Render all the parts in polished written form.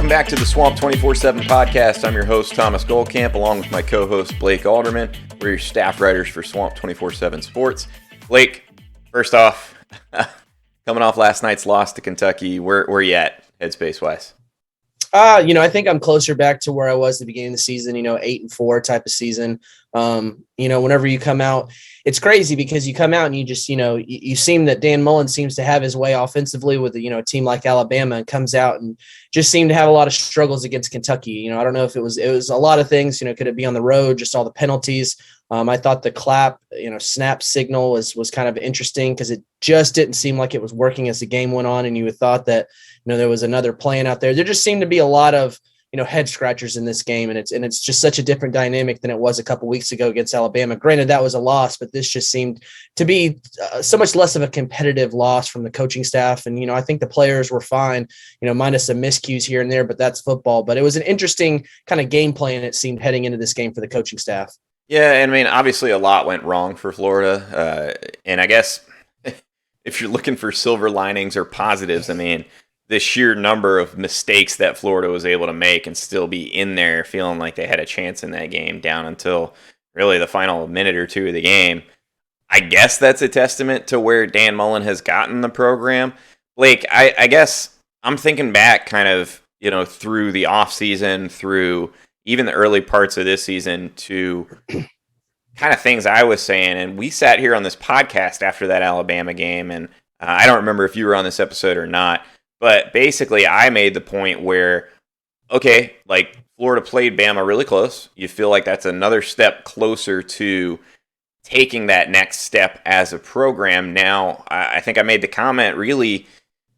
Welcome back to the Swamp 24/7 podcast. I'm your host, Thomas Goldkamp, along with my co-host, Blake Alderman. We're your staff writers for Swamp 24/7 Sports. Blake, first off, coming off last night's loss to Kentucky, where you at headspace-wise? I think I'm closer back to where I was at the beginning of the season, 8-4 type of season. Whenever you come out, it's crazy because you come out and you just, you seem that Dan Mullen seems to have his way offensively with, a team like Alabama, and comes out and just seemed to have a lot of struggles against Kentucky. I don't know if it was a lot of things, could it be on the road, just all the penalties. I thought the clap, snap signal was kind of interesting because it just didn't seem like it was working as the game went on. And you would thought that, there was another plan out there. There just seemed to be a lot of, head scratchers in this game. And it's just such a different dynamic than it was a couple weeks ago against Alabama. Granted, that was a loss, but this just seemed to be so much less of a competitive loss from the coaching staff. And, I think the players were fine, minus some miscues here and there, but that's football. But it was an interesting kind of game plan, it seemed, heading into this game for the coaching staff. Yeah, and obviously a lot went wrong for Florida. And I guess if you're looking for silver linings or positives, the sheer number of mistakes that Florida was able to make and still be in there feeling like they had a chance in that game down until really the final minute or two of the game. I guess that's a testament to where Dan Mullen has gotten the program. Blake, I guess I'm thinking back kind of, through the offseason, through even the early parts of this season to kind of things I was saying. And we sat here on this podcast after that Alabama game, and I don't remember if you were on this episode or not, but basically I made the point where, okay, like Florida played Bama really close. You feel like that's another step closer to taking that next step as a program. Now, I think I made the comment really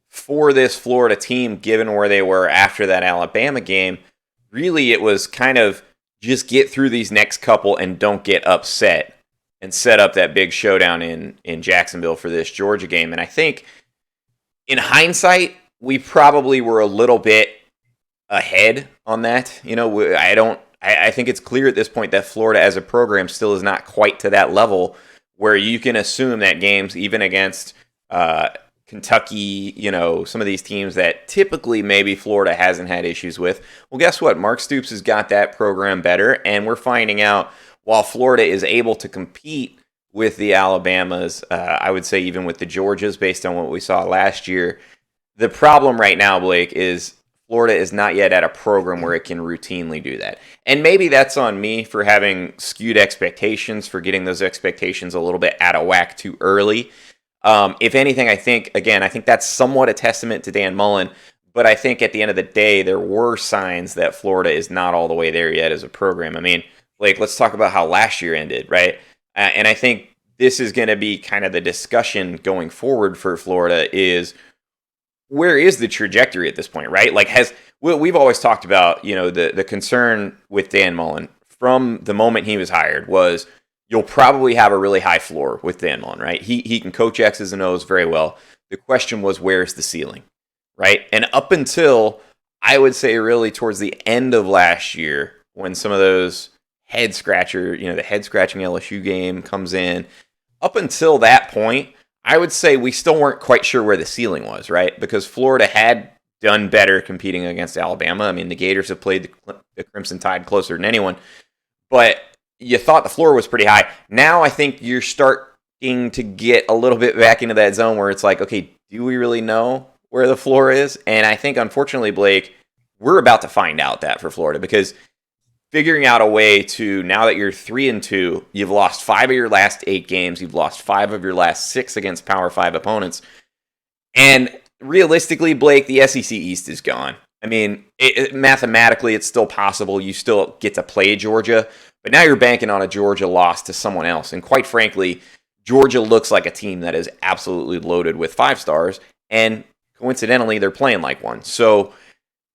for this Florida team, given where they were after that Alabama game, really it was kind of just get through these next couple and don't get upset and set up that big showdown in Jacksonville for this Georgia game. And I think in hindsight, we probably were a little bit ahead on that. I think it's clear at this point that Florida as a program still is not quite to that level where you can assume that games, even against Kentucky, some of these teams that typically maybe Florida hasn't had issues with. Well, guess what? Mark Stoops has got that program better, and we're finding out while Florida is able to compete with the Alabamas, I would say even with the Georgias based on what we saw last year, the problem right now, Blake, is Florida is not yet at a program where it can routinely do that. And maybe that's on me for having skewed expectations, for getting those expectations a little bit out of whack too early. If anything, I think that's somewhat a testament to Dan Mullen, but I think at the end of the day, there were signs that Florida is not all the way there yet as a program. Blake, let's talk about how last year ended, right? And I think this is going to be kind of the discussion going forward for Florida is where is the trajectory at this point, right? Like we've always talked about, the concern with Dan Mullen from the moment he was hired was you'll probably have a really high floor with Dan Mullen, right? He can coach X's and O's very well. The question was, where's the ceiling, right? And up until, I would say really towards the end of last year, when some of those the head-scratching LSU game comes in, up until that point, I would say we still weren't quite sure where the ceiling was, right? Because Florida had done better competing against Alabama. The Gators have played the Crimson Tide closer than anyone, but you thought the floor was pretty high. Now I think you're starting to get a little bit back into that zone where it's like, okay, do we really know where the floor is? And I think, unfortunately, Blake, we're about to find out that for Florida, because figuring out a way to, now that you're 3-2, you've lost 5 of your last 8 games, you've lost 5 of your last 6 against Power 5 opponents, and realistically, Blake, the SEC East is gone. Mathematically, it's still possible. You still get to play Georgia, but now you're banking on a Georgia loss to someone else. And quite frankly, Georgia looks like a team that is absolutely loaded with 5 stars, and coincidentally, they're playing like one. So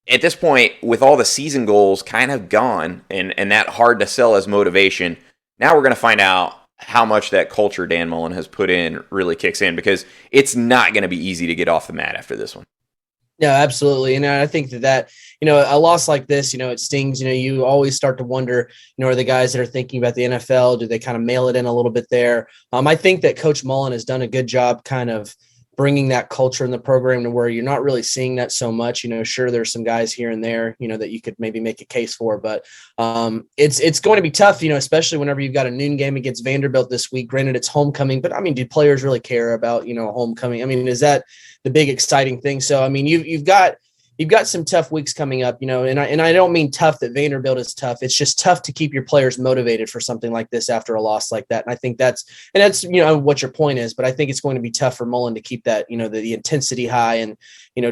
at this point, with all the season goals kind of gone and that hard to sell as motivation, now we're going to find out how much that culture Dan Mullen has put in really kicks in, because it's not going to be easy to get off the mat after this one. No, absolutely. And I think that, a loss like this, it stings. You always start to wonder, are the guys that are thinking about the NFL, do they kind of mail it in a little bit there? I think that Coach Mullen has done a good job kind of bringing that culture in the program to where you're not really seeing that so much. Sure, there's some guys here and there, that you could maybe make a case for, but it's going to be tough, especially whenever you've got a noon game against Vanderbilt this week. Granted, it's homecoming, but I mean, do players really care about, homecoming? I mean, is that the big exciting thing? So, I mean, you've got some tough weeks coming up, and I don't mean tough that Vanderbilt is tough. It's just tough to keep your players motivated for something like this after a loss like that. And I think that's what your point is, but I think it's going to be tough for Mullen to keep that, the intensity high and,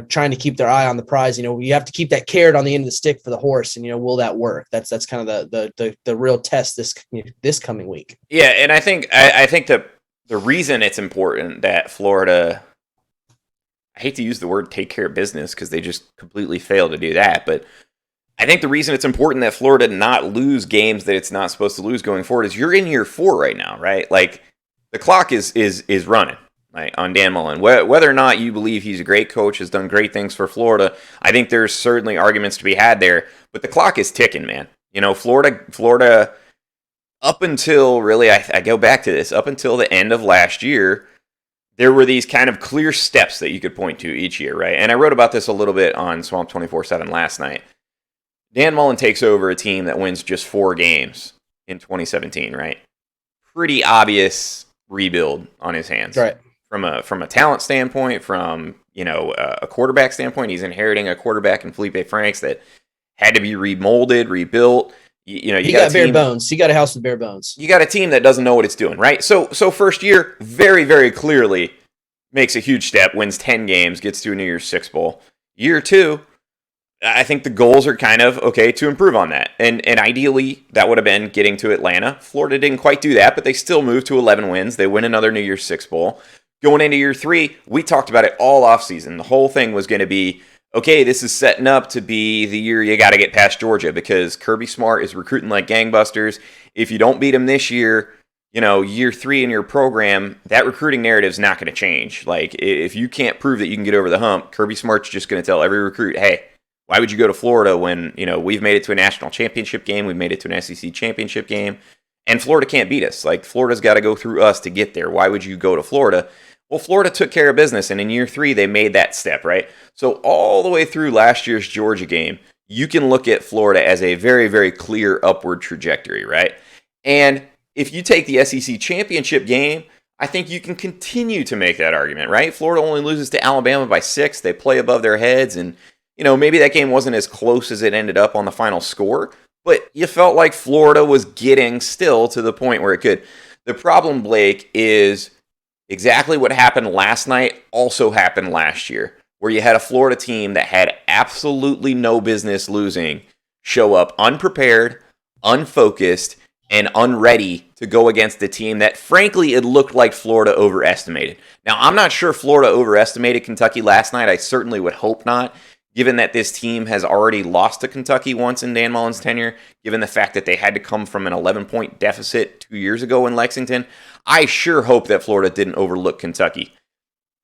trying to keep their eye on the prize. You have to keep that carrot on the end of the stick for the horse, and, will that work? That's kind of the real test this coming week. Yeah. And I think that the reason it's important that Florida, I hate to use the word take care of business because they just completely fail to do that. But I think the reason it's important that Florida not lose games that it's not supposed to lose going forward is you're in year 4 right now, right? Like the clock is running, right, on Dan Mullen. Whether or not you believe he's a great coach, has done great things for Florida, I think there's certainly arguments to be had there. But the clock is ticking, man. Florida up until really, I go back to this, up until the end of last year, there were these kind of clear steps that you could point to each year, right? And I wrote about this a little bit on Swamp 24/7 last night. Dan Mullen takes over a team that wins just 4 games in 2017, right? Pretty obvious rebuild on his hands. Right. From a talent standpoint, from a quarterback standpoint, he's inheriting a quarterback in Felipe Franks that had to be remolded, rebuilt. You got bare bones. He got a house with bare bones. You got a team that doesn't know what it's doing, right? So first year, very, very clearly makes a huge step, wins 10 games, gets to a New Year's Six Bowl. Year 2, I think the goals are kind of okay to improve on that. And ideally, that would have been getting to Atlanta. Florida didn't quite do that, but they still moved to 11 wins. They win another New Year's Six Bowl. Going into year 3, we talked about it all offseason. The whole thing was going to be, okay, this is setting up to be the year you got to get past Georgia because Kirby Smart is recruiting like gangbusters. If you don't beat him this year, year 3 in your program, that recruiting narrative is not going to change. Like, if you can't prove that you can get over the hump, Kirby Smart's just going to tell every recruit, hey, why would you go to Florida when, we've made it to a national championship game, we've made it to an SEC championship game, and Florida can't beat us. Like, Florida's got to go through us to get there. Why would you go to Florida? Well, Florida took care of business, and in year 3, they made that step, right? So all the way through last year's Georgia game, you can look at Florida as a very, very clear upward trajectory, right? And if you take the SEC championship game, I think you can continue to make that argument, right? Florida only loses to Alabama by 6. They play above their heads, and, maybe that game wasn't as close as it ended up on the final score, but you felt like Florida was getting still to the point where it could. The problem, Blake, is exactly what happened last night also happened last year, where you had a Florida team that had absolutely no business losing show up unprepared, unfocused, and unready to go against a team that, frankly, it looked like Florida overestimated. Now, I'm not sure Florida overestimated Kentucky last night. I certainly would hope not, given that this team has already lost to Kentucky once in Dan Mullen's tenure, given the fact that they had to come from an 11-point deficit 2 years ago in Lexington. I sure hope that Florida didn't overlook Kentucky.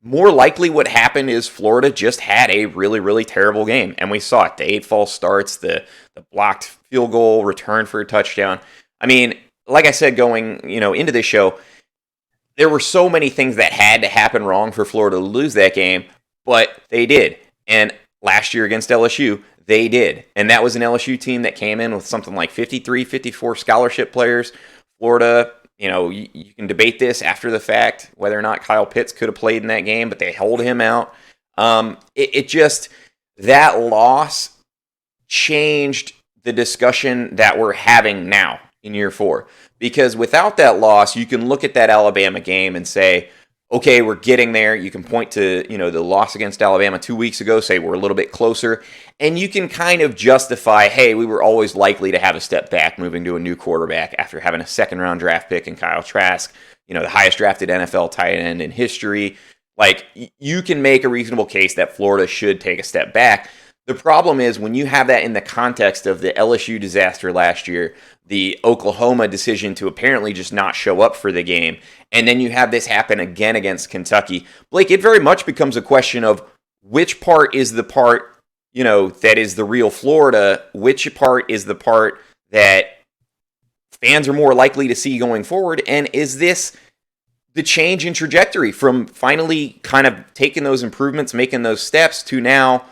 More likely what happened is Florida just had a really, really terrible game, and we saw it. The 8 false starts, the blocked field goal, return for a touchdown. I mean, like I said, going into this show, there were so many things that had to happen wrong for Florida to lose that game, but they did. And last year against LSU, they did. And that was an LSU team that came in with something like 53, 54 scholarship players. Florida, you can debate this after the fact, whether or not Kyle Pitts could have played in that game, but they hold him out. That loss changed the discussion that we're having now in year 4. Because without that loss, you can look at that Alabama game and say, okay, we're getting there. You can point to, the loss against Alabama 2 weeks ago, say we're a little bit closer. And you can kind of justify, hey, we were always likely to have a step back moving to a new quarterback after having a second-round draft pick in Kyle Trask, the highest drafted NFL tight end in history. Like, you can make a reasonable case that Florida should take a step back. The problem is when you have that in the context of the LSU disaster last year, the Oklahoma decision to apparently just not show up for the game, and then you have this happen again against Kentucky, Blake, it very much becomes a question of which part is the part, that is the real Florida, which part is the part that fans are more likely to see going forward, and is this the change in trajectory from finally kind of taking those improvements, making those steps to now,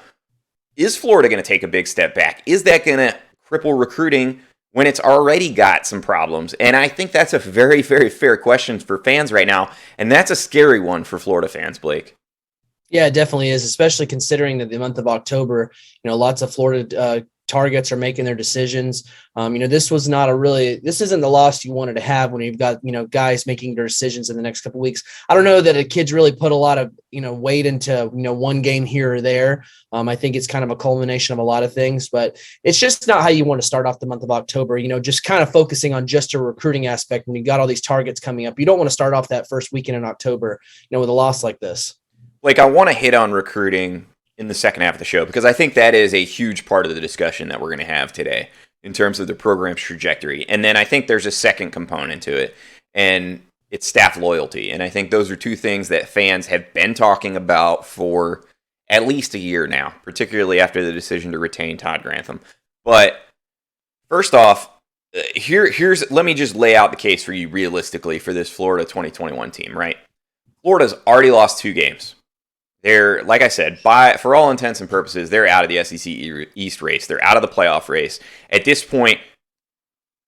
is Florida going to take a big step back? Is that going to cripple recruiting when it's already got some problems? And I think that's a very, very fair question for fans right now. And that's a scary one for Florida fans, Blake. Yeah, it definitely is, especially considering that the month of October, lots of Florida targets are making their decisions. This isn't the loss you wanted to have when you've got, guys making their decisions in the next couple of weeks. I don't know that a kid's really put a lot of, weight into, one game here or there. I think it's kind of a culmination of a lot of things, but it's just not how you want to start off the month of October, just kind of focusing on just a recruiting aspect when you got all these targets coming up. You don't want to start off that first weekend in October, with a loss like this. Like, I want to hit on recruiting in the second half of the show because I think that is a huge part of the discussion that we're going to have today in terms of the program's trajectory. And then I think there's a second component to it, and it's staff loyalty. And I think those are two things that fans have been talking about for at least a year now, particularly after the decision to retain Todd Grantham. But first off, let me just lay out the case for you realistically for this Florida 2021 team, right? Florida's already lost 2 games. They're, like I said, for all intents and purposes, they're out of the SEC East race. They're out of the playoff race. At this point,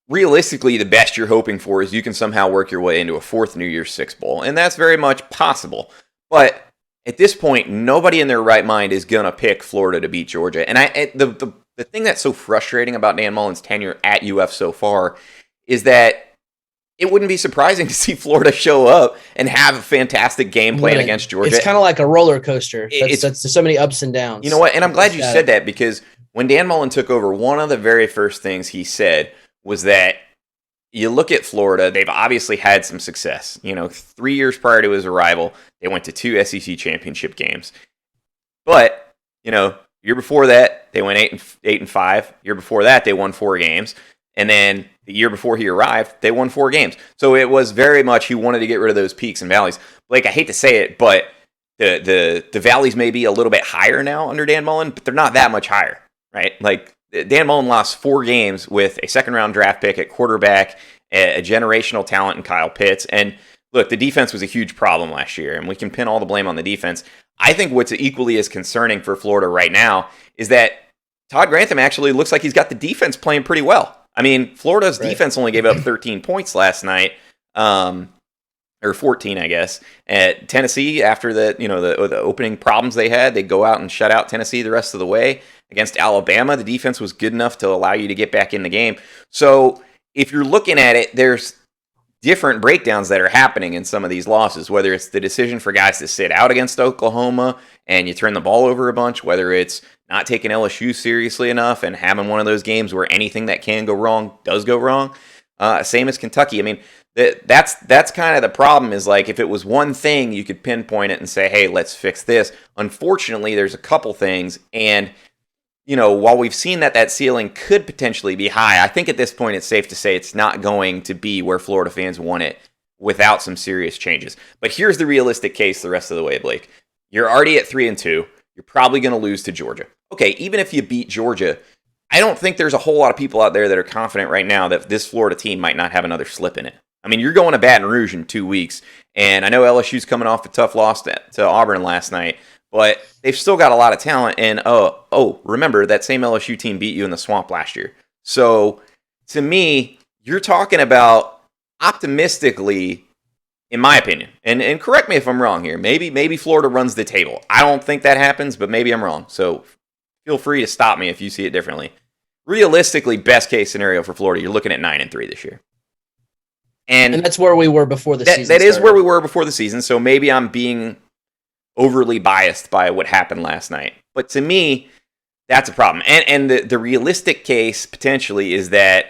realistically, the best you're hoping for is you can somehow work your way into a 4th New Year's Six Bowl, and that's very much possible. But at this point, nobody in their right mind is going to pick Florida to beat Georgia. And the thing that's so frustrating about Dan Mullen's tenure at UF so far is that it wouldn't be surprising to see Florida show up and have a fantastic game plan against Georgia. It's kind of like a roller coaster. There's so many ups and downs. You know what? And I'm glad you said that, because when Dan Mullen took over, one of the very first things he said was that you look at Florida, they've obviously had some success. 3 years prior to his arrival, they went to 2 SEC championship games. But, year before that, they went 8-5. Year before that, they won 4 games. And then the year before he arrived, they won 4 games. So it was very much he wanted to get rid of those peaks and valleys. Blake, I hate to say it, but the valleys may be a little bit higher now under Dan Mullen, but they're not that much higher, right? Like, Dan Mullen lost 4 games with a second-round draft pick at quarterback, a generational talent in Kyle Pitts. And look, the defense was a huge problem last year, and we can pin all the blame on the defense. I think what's equally as concerning for Florida right now is that Todd Grantham actually looks like he's got the defense playing pretty well. I mean, Florida's defense only gave up 13 points last night, or 14, I guess. At Tennessee, after the opening problems they had, they go out and shut out Tennessee the rest of the way. Against Alabama, the defense was good enough to allow you to get back in the game. So if you're looking at it, there's different breakdowns that are happening in some of these losses, whether it's the decision for guys to sit out against Oklahoma and you turn the ball over a bunch, whether it's not taking LSU seriously enough and having one of those games where anything that can go wrong does go wrong. Same as Kentucky. I mean, that's kind of the problem, is like, if it was one thing, you could pinpoint it and say, hey, let's fix this. Unfortunately, there's a couple things. And, while we've seen that ceiling could potentially be high, I think at this point it's safe to say it's not going to be where Florida fans want it without some serious changes. But here's the realistic case the rest of the way, Blake. You're already at 3-2. You're probably going to lose to Georgia. Okay, even if you beat Georgia, I don't think there's a whole lot of people out there that are confident right now that this Florida team might not have another slip in it. I mean, you're going to Baton Rouge in 2 weeks, and I know LSU's coming off a tough loss to Auburn last night, but they've still got a lot of talent. And remember, that same LSU team beat you in the swamp last year. So to me, you're talking about optimistically, in my opinion, and correct me if I'm wrong here, maybe Florida runs the table. I don't think that happens, but maybe I'm wrong. So feel free to stop me if you see it differently. Realistically, best case scenario for Florida, you're looking at 9-3 this year. And that's where we were before the season. That is where we were before the season. So maybe I'm being overly biased by what happened last night. But to me, that's a problem. And the realistic case potentially is that,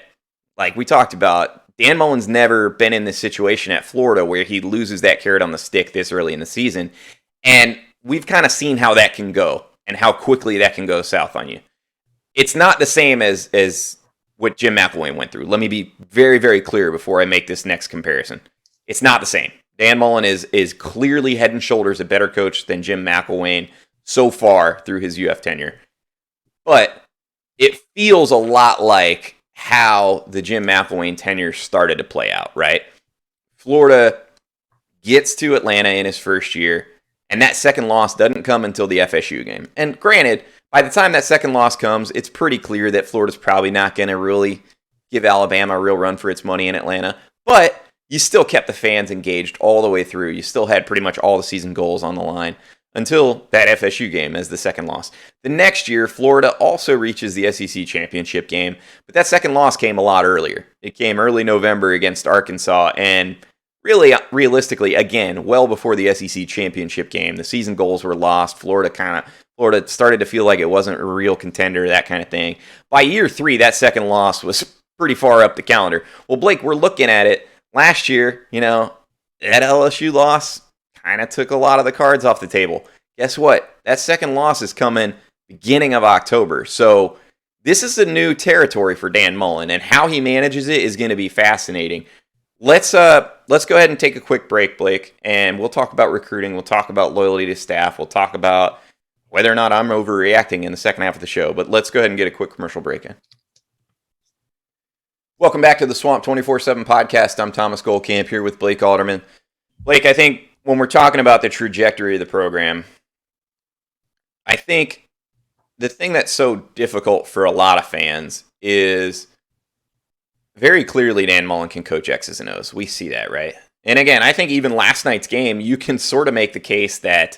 like we talked about, Dan Mullen's never been in this situation at Florida where he loses that carrot on the stick this early in the season. And we've kind of seen how that can go and how quickly that can go south on you. It's not the same as what Jim McElwain went through. Let me be very, very clear before I make this next comparison. It's not the same. Dan Mullen is clearly head and shoulders a better coach than Jim McElwain so far through his UF tenure. But it feels a lot like how the Jim McElwain tenure started to play out, right? Florida gets to Atlanta in his first year, and that second loss doesn't come until the FSU game. And granted, by the time that second loss comes, it's pretty clear that Florida's probably not going to really give Alabama a real run for its money in Atlanta. But you still kept the fans engaged all the way through. You still had pretty much all the season goals on the line until that FSU game as the second loss. The next year, Florida also reaches the SEC championship game, but that second loss came a lot earlier. It came early November against Arkansas, and really, realistically, again, well before the SEC championship game. The season goals were lost. Florida started to feel like it wasn't a real contender, that kind of thing. By year 3, that second loss was pretty far up the calendar. Well, Blake, we're looking at it. Last year, that LSU loss kind of took a lot of the cards off the table. Guess what? That second loss is coming beginning of October. So this is a new territory for Dan Mullen, and how he manages it is going to be fascinating. Let's go ahead and take a quick break, Blake, and we'll talk about recruiting. We'll talk about loyalty to staff. We'll talk about whether or not I'm overreacting in the second half of the show. But let's go ahead and get a quick commercial break in. Welcome back to the Swamp 24/7 podcast. I'm Thomas Goldkamp here with Blake Alderman. Blake, I think when we're talking about the trajectory of the program, I think the thing that's so difficult for a lot of fans is very clearly Dan Mullen can coach X's and O's. We see that, right? And again, I think even last night's game, you can sort of make the case that,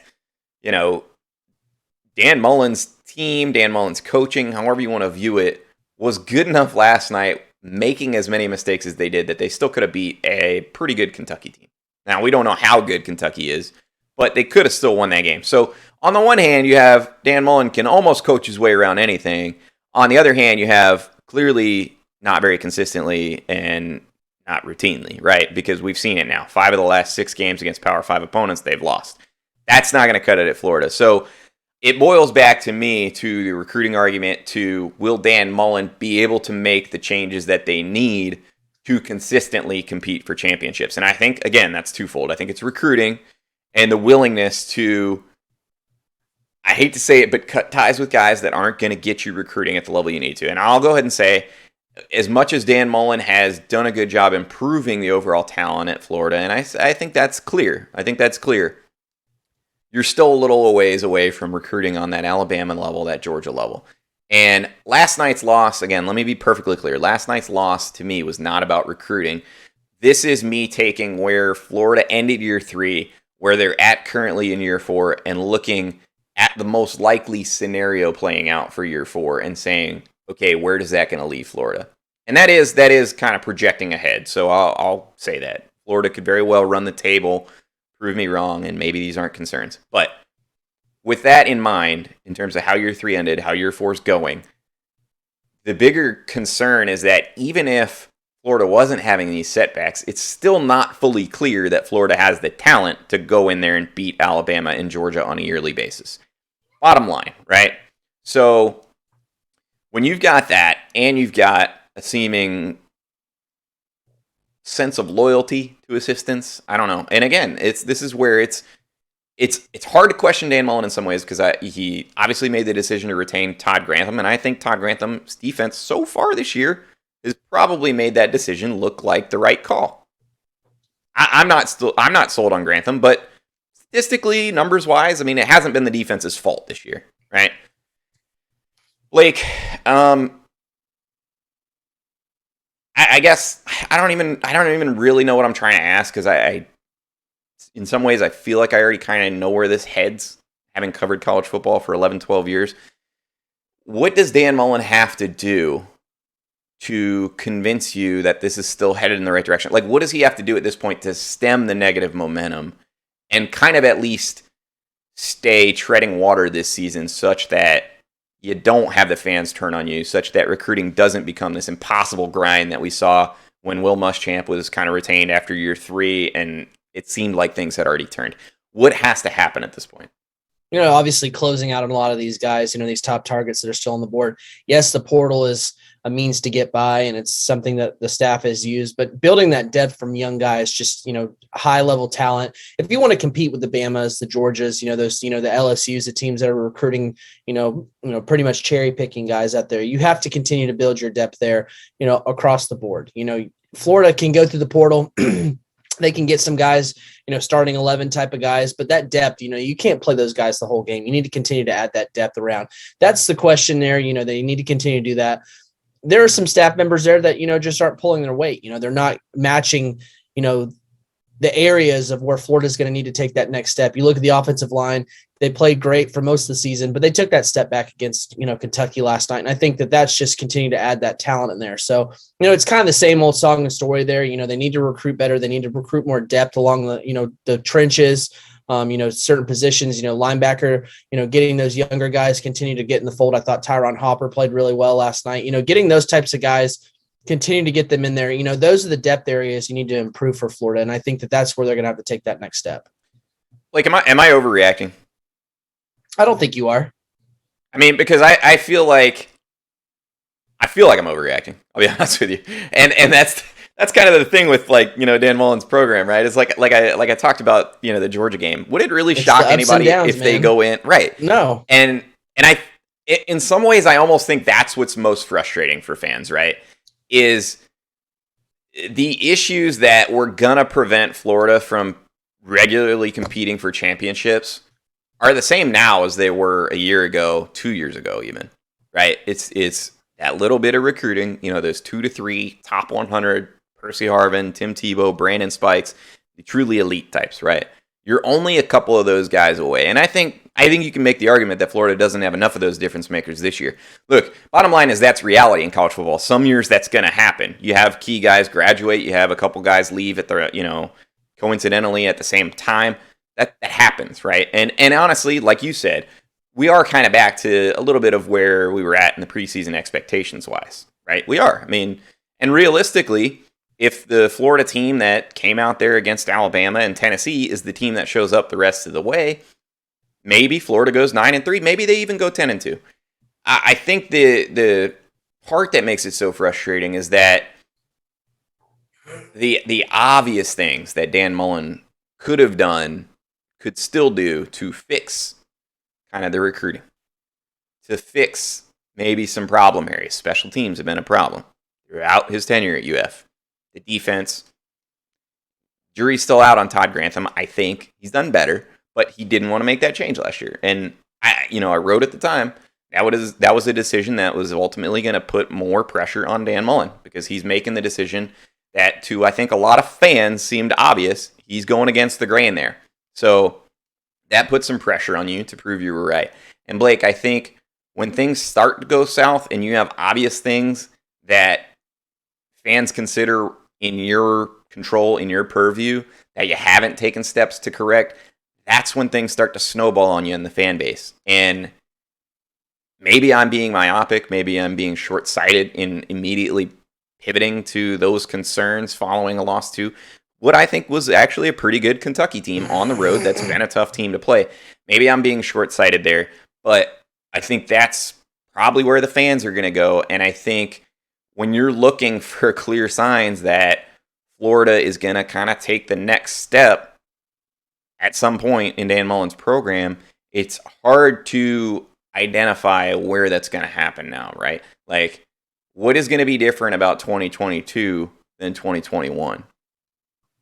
Dan Mullen's team, Dan Mullen's coaching, however you want to view it, was good enough last night, making as many mistakes as they did, that they still could have beat a pretty good Kentucky team. Now, we don't know how good Kentucky is, but they could have still won that game. So, on the one hand, you have Dan Mullen can almost coach his way around anything. On the other hand, you have clearly not very consistently and not routinely, right? Because we've seen it now. 5 of the last 6 games against Power 5 opponents, they've lost. That's not going to cut it at Florida. So, it boils back to me to the recruiting argument to, will Dan Mullen be able to make the changes that they need to consistently compete for championships? And I think, again, that's twofold. I think it's recruiting and the willingness to, I hate to say it, but cut ties with guys that aren't going to get you recruiting at the level you need to. And I'll go ahead and say, as much as Dan Mullen has done a good job improving the overall talent at Florida, and I think that's clear. You're still a little ways away from recruiting on that Alabama level, that Georgia level. And last night's loss, again, let me be perfectly clear. Last night's loss to me was not about recruiting. This is me taking where Florida ended year 3, where they're at currently in year 4, and looking at the most likely scenario playing out for year 4 and saying, okay, where does that going to leave Florida? And that is kind of projecting ahead. So I'll say that. Florida could very well run the table, prove me wrong, and maybe these aren't concerns. But with that in mind, in terms of how year 3 ended, how year 4 is going, the bigger concern is that even if Florida wasn't having these setbacks, it's still not fully clear that Florida has the talent to go in there and beat Alabama and Georgia on a yearly basis. Bottom line, right? So when you've got that, and you've got a seeming sense of loyalty to assistants, I don't know. And again, this is where it's hard to question Dan Mullen in some ways, because he obviously made the decision to retain Todd Grantham, and I think Todd Grantham's defense so far this year has probably made that decision look like the right call. I'm not sold on Grantham, but statistically, numbers wise, I mean, it hasn't been the defense's fault this year, right? Blake, I guess I don't even really know what I'm trying to ask, because I in some ways I feel like I already kind of know where this heads, having covered college football for 11, 12 years. What does Dan Mullen have to do to convince you that this is still headed in the right direction? Like, what does he have to do at this point to stem the negative momentum and kind of at least stay treading water this season, such that you don't have the fans turn on you, such that recruiting doesn't become this impossible grind that we saw when Will Muschamp was kind of retained after year 3, and it seemed like things had already turned? What has to happen at this point? Obviously closing out on a lot of these guys, these top targets that are still on the board. Yes, the portal is a means to get by, and it's something that the staff has used, but building that depth from young guys, just, high level talent. If you want to compete with the Bamas, the Georgias, those, the LSUs, the teams that are recruiting, pretty much cherry picking guys out there, you have to continue to build your depth there, across the board. Florida can go through the portal They can get some guys, starting 11 type of guys, but that depth, you can't play those guys the whole game. You need to continue to add that depth around. That's the question there. They need to continue to do that. There are some staff members there that, just aren't pulling their weight. They're not matching, the areas of where Florida's going to need to take that next step. You look at the offensive line, they played great for most of the season, but they took that step back against, Kentucky last night. And I think that that's just continuing to add that talent in there. So, it's kind of the same old song and story there. They need to recruit better. They need to recruit more depth along the, the trenches, certain positions, linebacker, getting those younger guys continue to get in the fold. I thought Tyron Hopper played really well last night. Getting those types of guys, continue to get them in there. Those are the depth areas you need to improve for Florida. And I think that that's where they're going to have to take that next step. Like, am I overreacting? I don't think you are. I mean, because I feel like I'm overreacting. I'll be honest with you. And that's kind of the thing with, like, Dan Mullen's program, right? It's like I talked about, the Georgia game. Would it really shock anybody if they go in? Right. No. And in some ways, I almost think that's what's most frustrating for fans, right? Is the issues that were gonna prevent Florida from regularly competing for championships are the same now as they were a year ago, 2 years ago, even, right? It's that little bit of recruiting, those 2 to 3 top 100, Percy Harvin, Tim Tebow, Brandon Spikes, the truly elite types, right? You're only a couple of those guys away. And I think you can make the argument that Florida doesn't have enough of those difference makers this year. Look, bottom line is that's reality in college football. Some years that's going to happen. You have key guys graduate. You have a couple guys leave at the, coincidentally at the same time. That happens, right? And honestly, like you said, we are kind of back to a little bit of where we were at in the preseason expectations-wise, right? We are. I mean, and realistically, if the Florida team that came out there against Alabama and Tennessee is the team that shows up the rest of the way, maybe Florida goes 9-3. Maybe they even go 10-2. I think the part that makes it so frustrating is that the obvious things that Dan Mullen could have done, could still do to fix kind of the recruiting, to fix maybe some problem areas. Special teams have been a problem throughout his tenure at UF. The defense, jury's still out on Todd Grantham. I think he's done better, but he didn't want to make that change last year. And I wrote at the time that was a decision that was ultimately going to put more pressure on Dan Mullen, because he's making the decision that, to I think a lot of fans, seemed obvious. He's going against the grain there. So that puts some pressure on you to prove you were right. And Blake, I think when things start to go south and you have obvious things that fans consider in your control, in your purview, that you haven't taken steps to correct, that's when things start to snowball on you in the fan base. And maybe I'm being myopic, maybe I'm being short-sighted in immediately pivoting to those concerns following a loss to what I think was actually a pretty good Kentucky team on the road that's been a tough team to play. Maybe I'm being short-sighted there, but I think that's probably where the fans are going to go. And I think when you're looking for clear signs that Florida is going to kind of take the next step at some point in Dan Mullen's program, it's hard to identify where that's going to happen now, right? Like, what is going to be different about 2022 than 2021?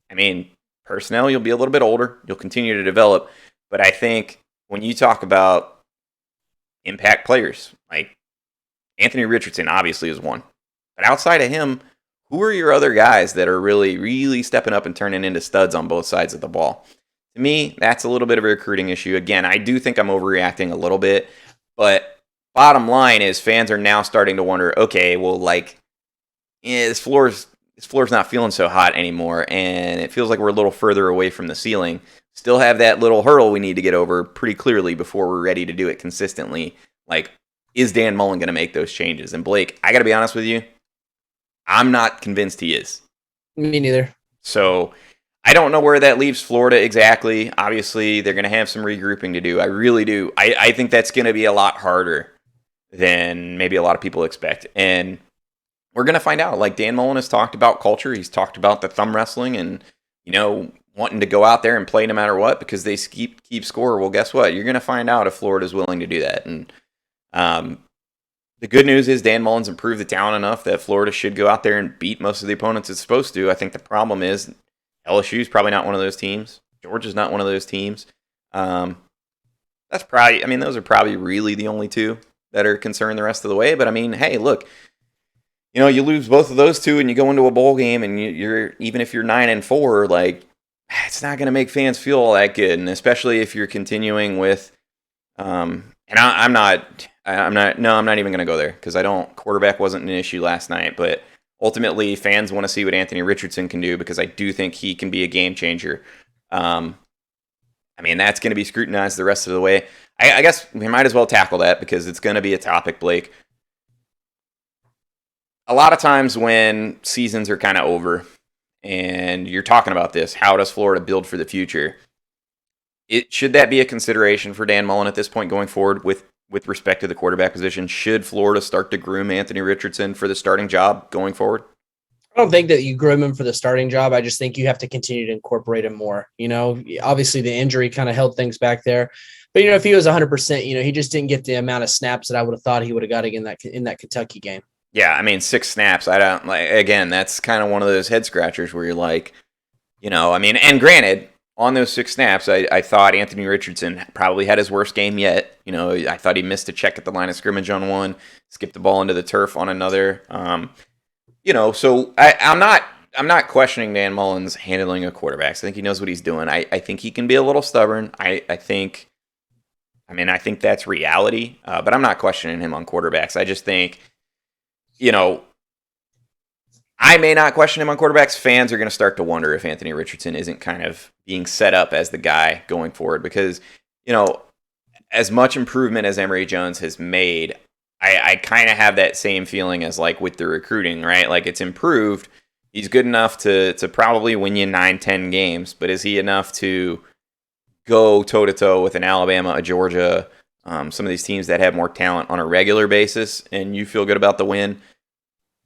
I mean, personnel, you'll be a little bit older. You'll continue to develop. But I think when you talk about impact players, like Anthony Richardson obviously is one. But outside of him, who are your other guys that are really, really stepping up and turning into studs on both sides of the ball? To me, that's a little bit of a recruiting issue. Again, I do think I'm overreacting a little bit. But bottom line is fans are now starting to wonder, okay, well, like, this floor's not feeling so hot anymore, and it feels like we're a little further away from the ceiling. Still have that little hurdle we need to get over pretty clearly before we're ready to do it consistently. Like, is Dan Mullen going to make those changes? And Blake, I got to be honest with you, I'm not convinced he is. Me neither. So I don't know where that leaves Florida exactly. Obviously, they're going to have some regrouping to do. I really do. I think that's going to be a lot harder than maybe a lot of people expect. And we're going to find out. Like, Dan Mullen has talked about culture. He's talked about the thumb wrestling and, wanting to go out there and play no matter what because they keep score. Well, guess what? You're going to find out if Florida's willing to do that. And the good news is Dan Mullen's improved the talent enough that Florida should go out there and beat most of the opponents it's supposed to. I think the problem is, LSU's probably not one of those teams. Georgia's not one of those teams. That's probably, I mean, those are probably really the only two that are concerned the rest of the way. But I mean, hey, look, you lose both of those two and you go into a bowl game and you're even if you're 9-4, like it's not going to make fans feel all that good, and especially if you're continuing with, and I'm not even going to go there because quarterback wasn't an issue last night, but ultimately fans want to see what Anthony Richardson can do because I do think he can be a game changer. I mean, that's going to be scrutinized the rest of the way. I guess we might as well tackle that because it's going to be a topic, Blake. A lot of times when seasons are kind of over and you're talking about this, how does Florida build for the future? Should that be a consideration for Dan Mullen at this point going forward with respect to the quarterback position? Should Florida start to groom Anthony Richardson for the starting job going forward? I don't think that you groom him for the starting job. I just think you have to continue to incorporate him more. Obviously the injury kind of held things back there, but if he was 100%, he just didn't get the amount of snaps that I would have thought he would have got in that Kentucky game. Yeah, I mean 6 snaps. I don't like. Again, that's kind of one of those head scratchers where you're like, I mean, and granted, on those 6 snaps, I thought Anthony Richardson probably had his worst game yet. I thought he missed a check at the line of scrimmage on one, skipped the ball into the turf on another. So I'm not questioning Dan Mullen's handling of quarterbacks. I think he knows what he's doing. I think he can be a little stubborn. I think that's reality, but I'm not questioning him on quarterbacks. I just think, I may not question him on quarterbacks. Fans are going to start to wonder if Anthony Richardson isn't kind of being set up as the guy going forward because, as much improvement as Emory Jones has made, I kind of have that same feeling as like with the recruiting, right? Like it's improved. He's good enough to probably win you 9-10 games, but is he enough to go toe-to-toe with an Alabama, a Georgia, some of these teams that have more talent on a regular basis, and you feel good about the win?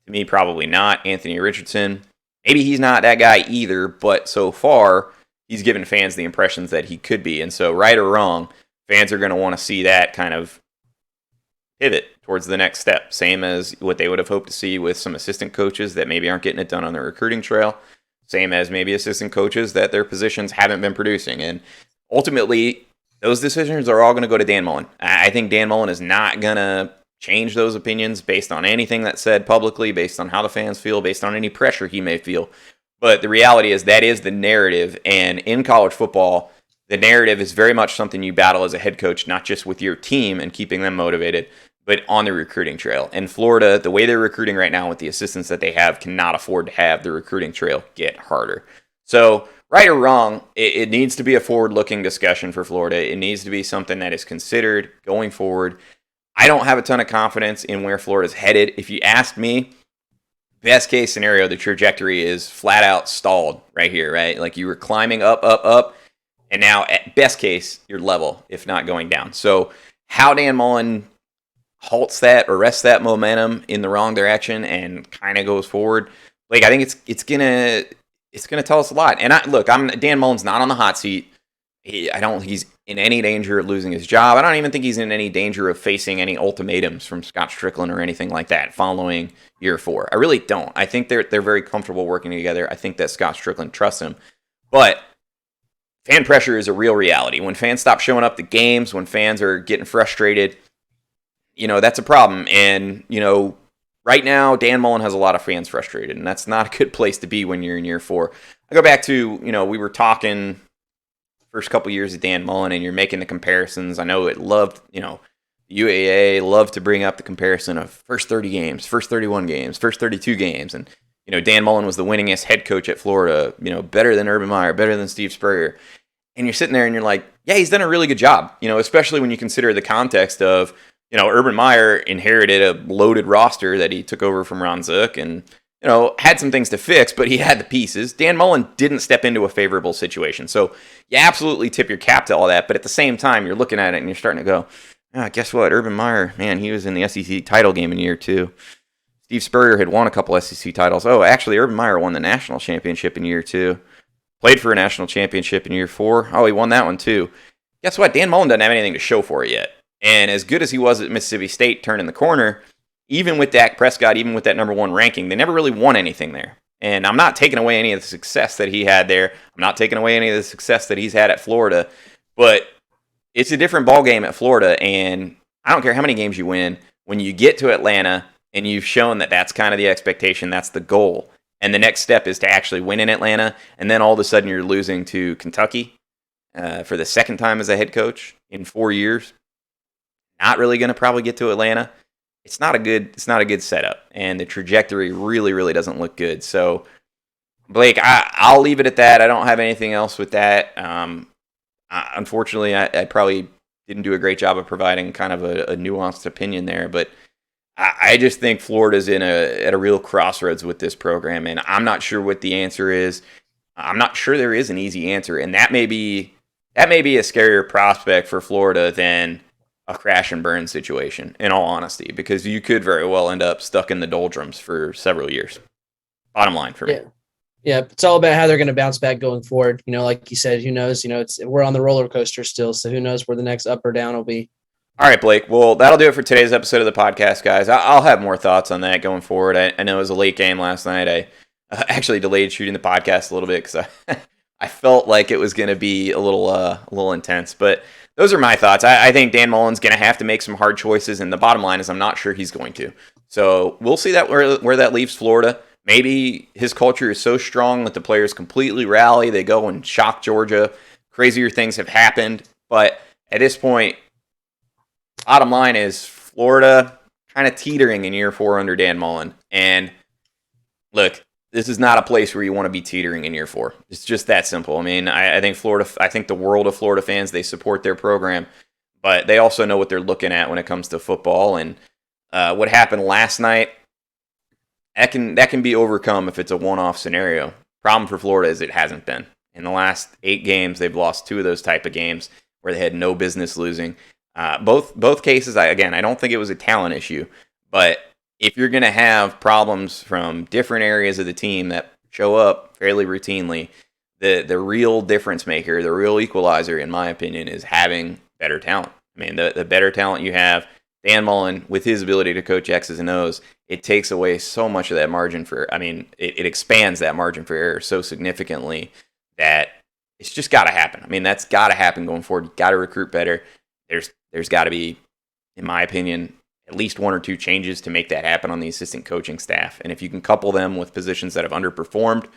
To me, probably not. Anthony Richardson, maybe he's not that guy either, but so far, he's given fans the impressions that he could be. And so, right or wrong, fans are going to want to see that kind of pivot towards the next step. Same as what they would have hoped to see with some assistant coaches that maybe aren't getting it done on their recruiting trail. Same as maybe assistant coaches that their positions haven't been producing. And ultimately, those decisions are all going to go to Dan Mullen. I think Dan Mullen is not going to change those opinions based on anything that's said publicly, based on how the fans feel, based on any pressure he may feel. But the reality is that is the narrative. And in college football, the narrative is very much something you battle as a head coach, not just with your team and keeping them motivated, but on the recruiting trail. And Florida, the way they're recruiting right now with the assistants that they have, cannot afford to have the recruiting trail get harder. So, right or wrong, it needs to be a forward-looking discussion for Florida. It needs to be something that is considered going forward. I don't have a ton of confidence in where Florida's headed. If you ask me, best case scenario, the trajectory is flat out stalled right here, right? Like you were climbing up, up, up, and now at best case, you're level, if not going down. So how Dan Mullen halts that, arrests that momentum in the wrong direction and kind of goes forward, like I think it's gonna tell us a lot. And Dan Mullen's not on the hot seat. I don't think he's in any danger of losing his job. I don't even think he's in any danger of facing any ultimatums from Scott Strickland or anything like that following year 4. I really don't. I think they're very comfortable working together. I think that Scott Strickland trusts him. But fan pressure is a real reality. When fans stop showing up to games, when fans are getting frustrated, that's a problem. And, right now, Dan Mullen has a lot of fans frustrated, and that's not a good place to be when you're in year 4. I go back to, we were talking first couple years of Dan Mullen, and you're making the comparisons. I know UAA loved to bring up the comparison of first 30 games, first 31 games, first 32 games. And, Dan Mullen was the winningest head coach at Florida, better than Urban Meyer, better than Steve Spurrier. And you're sitting there and you're like, yeah, he's done a really good job, especially when you consider the context of, Urban Meyer inherited a loaded roster that he took over from Ron Zook and, had some things to fix, but he had the pieces. Dan Mullen didn't step into a favorable situation. So you absolutely tip your cap to all that. But at the same time, you're looking at it and you're starting to go, guess what? Urban Meyer, man, he was in the SEC title game in year 2. Steve Spurrier had won a couple SEC titles. Oh, actually, Urban Meyer won the national championship in year 2. Played for a national championship in year 4. Oh, he won that one too. Guess what? Dan Mullen doesn't have anything to show for it yet. And as good as he was at Mississippi State turning the corner, even with Dak Prescott, even with that number 1 ranking, they never really won anything there. And I'm not taking away any of the success that he had there. I'm not taking away any of the success that he's had at Florida. But it's a different ballgame at Florida. And I don't care how many games you win. When you get to Atlanta and you've shown that that's kind of the expectation, that's the goal. And the next step is to actually win in Atlanta. And then all of a sudden you're losing to Kentucky for the second time as a head coach in 4 years. Not really going to probably get to Atlanta. It's not a good setup, and the trajectory really, really doesn't look good. So, Blake, I'll leave it at that. I don't have anything else with that. Unfortunately, I probably didn't do a great job of providing kind of a nuanced opinion there, but I just think Florida's at a real crossroads with this program, and I'm not sure what the answer is. I'm not sure there is an easy answer, and that may be a scarier prospect for Florida than a crash and burn situation, in all honesty, because you could very well end up stuck in the doldrums for several years. Bottom line for me. Yeah, it's all about how they're going to bounce back going forward. Like you said, who knows? We're on the roller coaster still, so who knows where the next up or down will be. All right, Blake. Well, that'll do it for today's episode of the podcast, guys. I'll have more thoughts on that going forward. I know it was a late game last night. I actually delayed shooting the podcast a little bit because I felt like it was going to be a little intense, but those are my thoughts. I think Dan Mullen's going to have to make some hard choices, and the bottom line is I'm not sure he's going to. So we'll see that where that leaves Florida. Maybe his culture is so strong that the players completely rally. They go and shock Georgia. Crazier things have happened. But at this point, bottom line is Florida kind of teetering in year 4 under Dan Mullen. And look, this is not a place where you want to be teetering in year 4. It's just that simple. I mean, I think the world of Florida fans, they support their program, but they also know what they're looking at when it comes to football. And what happened last night, that can be overcome if it's a one-off scenario. Problem for Florida is it hasn't been. In the last 8 games, they've lost 2 of those type of games where they had no business losing. Both cases, I don't think it was a talent issue, but if you're going to have problems from different areas of the team that show up fairly routinely, the real difference maker, the real equalizer, in my opinion, is having better talent. I mean, the better talent you have, Dan Mullen, with his ability to coach X's and O's, it takes away so much of that margin it expands that margin for error so significantly that it's just got to happen. I mean, that's got to happen going forward. You got to recruit better. There's got to be, in my opinion, at least 1 or 2 changes to make that happen on the assistant coaching staff. And if you can couple them with positions that have underperformed,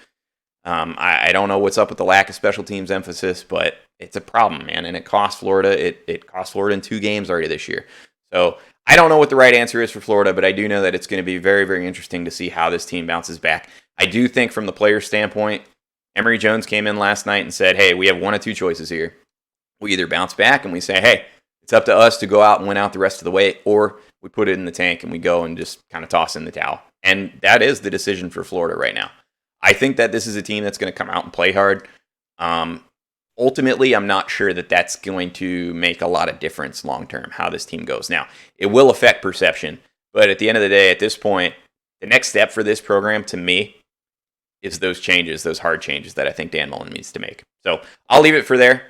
I don't know what's up with the lack of special teams emphasis, but it's a problem, man. And it cost Florida. It cost Florida in 2 games already this year. So I don't know what the right answer is for Florida, but I do know that it's going to be very, very interesting to see how this team bounces back. I do think from the player standpoint, Emory Jones came in last night and said, hey, we have 1 of 2 choices here. We either bounce back and we say, hey, it's up to us to go out and win out the rest of the way, or we put it in the tank and we go and just kind of toss in the towel. And that is the decision for Florida right now. I think that this is a team that's going to come out and play hard. Ultimately, I'm not sure that that's going to make a lot of difference long-term, how this team goes. Now, it will affect perception, but at the end of the day, at this point, the next step for this program, to me, is those changes, those hard changes that I think Dan Mullen needs to make. So I'll leave it for there.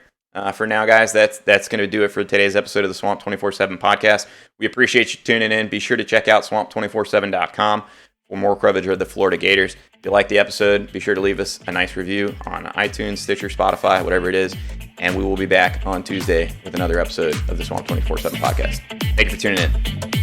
For now, guys, that's going to do it for today's episode of the Swamp 24/7 podcast. We appreciate you tuning in. Be sure to check out swamp247.com for more coverage of the Florida Gators. If you like the episode, be sure to leave us a nice review on iTunes, Stitcher, Spotify, whatever it is. And we will be back on Tuesday with another episode of the Swamp 24/7 podcast. Thank you for tuning in.